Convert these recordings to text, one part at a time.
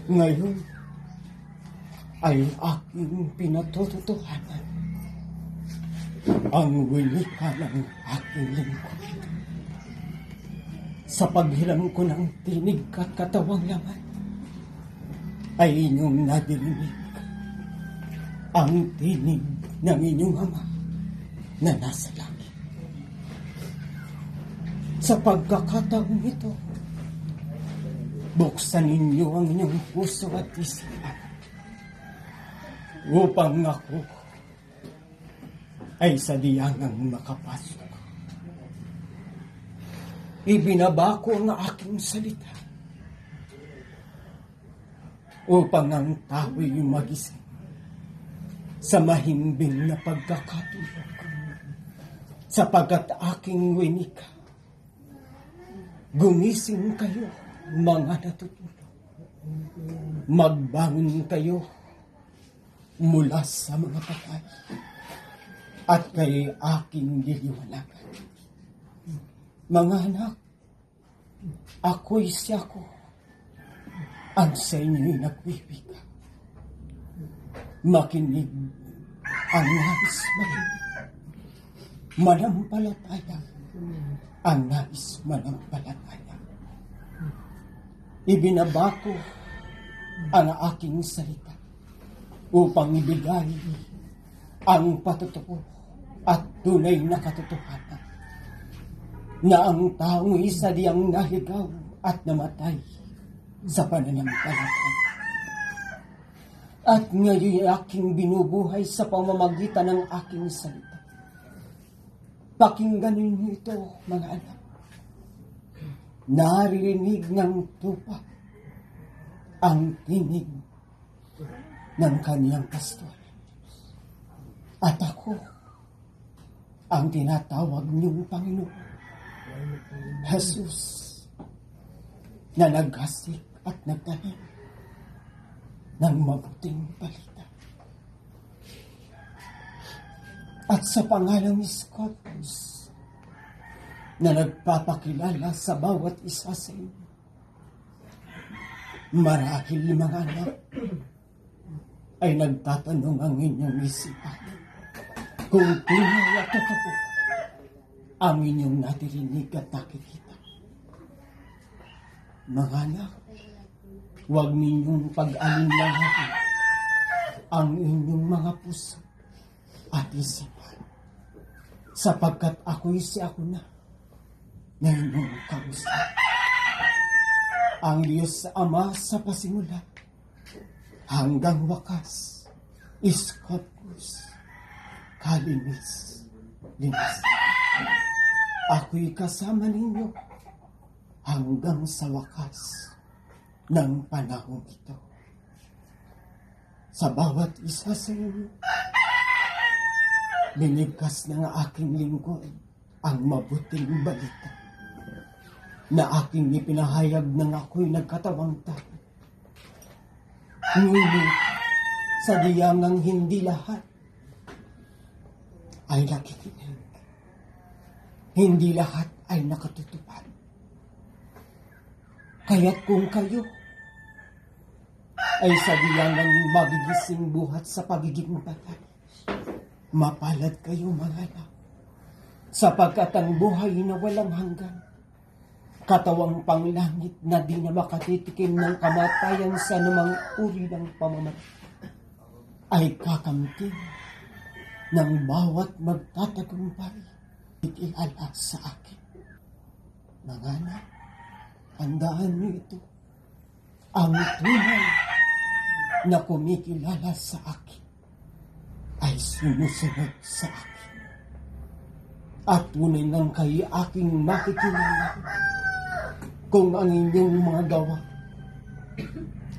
Ngayon ay aking pinatututuhanan ang winika ng aking lingkod. Sa paghiram ko ng tinig at katawang laman, ay inyong nadinig ang tinig ng inyong Ama na nasa langit. Sa pagkakataong ito, buksan ninyo ang inyong puso at isipan upang ako ay sadiyangang makapasok. Ibinaba ko ang aking salita upang ang tao'y magising sa mahimbing na pagkakatulog, sapagkat aking winika, gumising kayo mga natutulog, magbangon kayo mula sa mga patay, at kay aking liliwanagan. Mga anak, ako'y siyako, ang sa inyo'y nagwiwika. Makinig ang nais makinig, manampalataya ang nais manampalataya. Ibinaba ko ang aking salita upang ibigay ang patutuo at tunay na katotohanan na ang taong isa diyang naligaw at namatay sa pananampalataya. At ngayon aking binubuhay sa pamamagitan ng aking salita. Pakinggan ninyo ito, mga anak. Naririnig ng tupa ang tinig ng kaniyang pastor. At ako ang tinatawag niyong Panginoon, Jesus, na naghasik at nagtanim ng mabuting balita. At sa pangalang Scotus, na nagpapakilala sa bawat isa sa inyo, marahil mga anak, ay nagtatanong ang inyong isipan kung tunay at totoo ang inyong natirinig at nakikita. Mga anak, huwag ninyong pag-alalahanin ang inyong mga puso at isipan, sapagkat ako'y si ako na inyong kausap. Ang Diyos Ama sa pasimula hanggang wakas, Iskopus, Kalinis, Linis. Ako'y kasama ninyo hanggang sa wakas ng panahon ito. Sa bawat isa sa inyo, binigkas ng aking lingkod ang mabuting balita na aking ipinahayag ng ako'y nagkatawang tao. Ngunit sa diyangang hindi lahat ay nakikinig. Hindi lahat ay nakatutupad. Kaya't kung kayo ay sa diyangang magigising buhat sa pagiging patay, mapalad kayo mga anak, sapagkat ang buhay na walang hanggan, katawang panglangit na di na makatitikim ng kamatayan sa namang uri ng pamamatay, ay kakamtin ng bawat magtatagumpay ikilala sa akin. Mga anak, tandaan niyo ito. Ang tunay na kumikilala sa akin ay sumusunod sa akin. At tunay nang kayo aking makikilala kung ang inyong mga gawa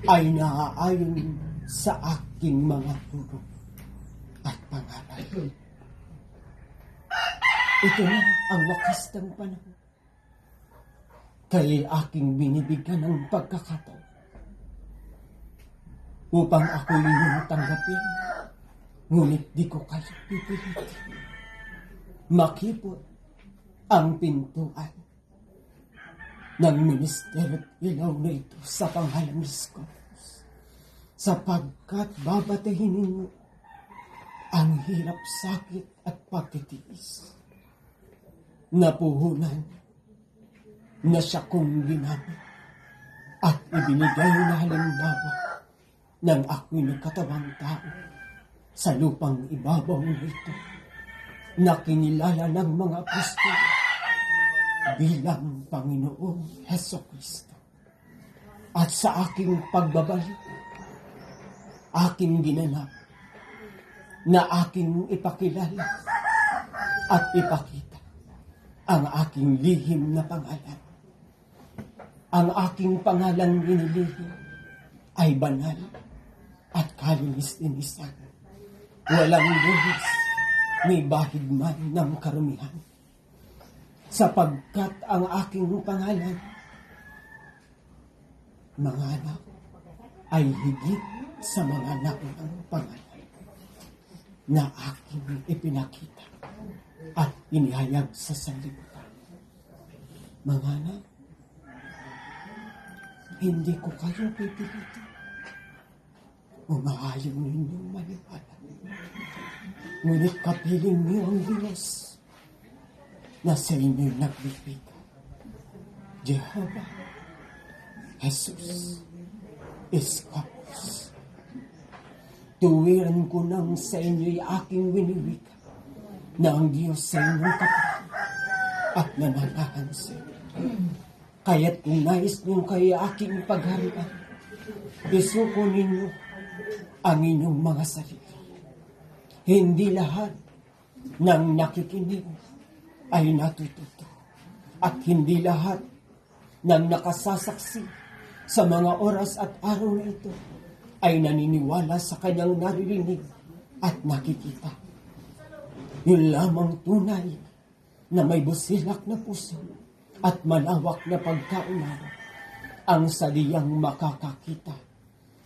ay naaayon sa aking mga turo at pangalan. Ito na ang wakas ng panahon. Kaya aking binibigyan ng pagkakataon upang ako'y inyong tanggapin, ngunit di ko kayo pipilitin. Makipot ang pintuan ng ministeryo't ilaw na ito sa pangalan ni Scotus. sapagkat babatahin ninyo ang hirap, sakit at pagtitiis na puhunan na siya kong ginamit at ibinigay na halimbawa ng ako'y nagkatawang tao sa lupang ibabaw nito na kinilala ng mga apostol bilang Panginoong Hesukristo. At sa aking pagbabalik, aking ginanap na aking ipakilala at ipakita ang aking lihim na pangalan. Ang aking pangalan inilihim ay banal at kalinis-linisan. Walang luhis ni bahid man ng karumihan. Sapagkat ang aking pangalan, mga anak, ay higit sa mga naunang pangalan na aking ipinakita at inihayag sa sanlibutan. Mga anak, hindi ko kayo pipilitin. Umaayaw ninyong maniwala. Ngunit kapiling niyo ang Diyos na sa inyo'y nagbibigay. Jehovah, Jesus, Iskapos. Tuwiran ko nang sa inyo'y aking winiwika na ang Diyos sa inyong kapatid at nananahan sa inyo. Kaya't kung nais nyo kayo aking pagharian, isuko ninyo ang inyong mga sarili. Hindi lahat ng nakikinig ay natututo. At hindi lahat ng nakasasaksi sa mga oras at araw na ito ay naniniwala sa kanyang naririnig at nakikita. Yun lamang tunay na may busilak na puso at malawak na pagkaunawa ang saliyang makakakita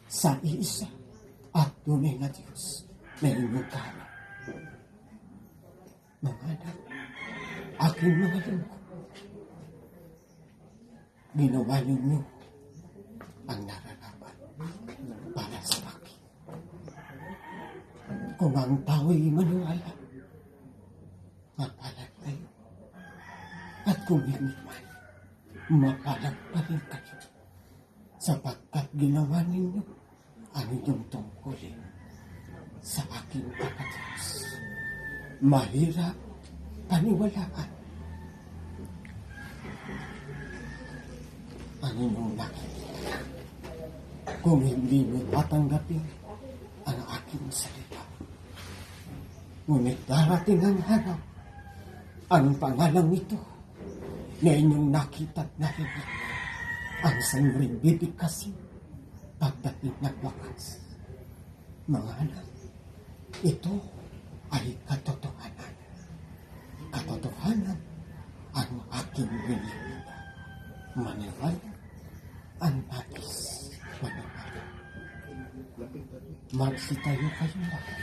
sa isa at tunay na Diyos na inyong kahanap. Mga anak, aking mga lingkod, ginawa ninyo ang nararapat para sa akin. Kung ang tao'y maniwala, mapalag kayo. At kung hindi man, mapalag pa rin kayo. Sapagkat ginawa ninyo ang inyong tungkulin sa aking pagkatapos. Mahirap paniwalaan ang inyong nakikita kung hindi nyo tatanggapin ang aking salita. Ngunit darating ang araw, ang pangalang ito na inyong nakita at narinig ang sanyo'y bibigkasin pagdating ng wakas. Mga anak, ito ay katotohanan. Katotohanan ang aking winibida. Maniwala ang nais maniwala. Magsitayo kayo lahat.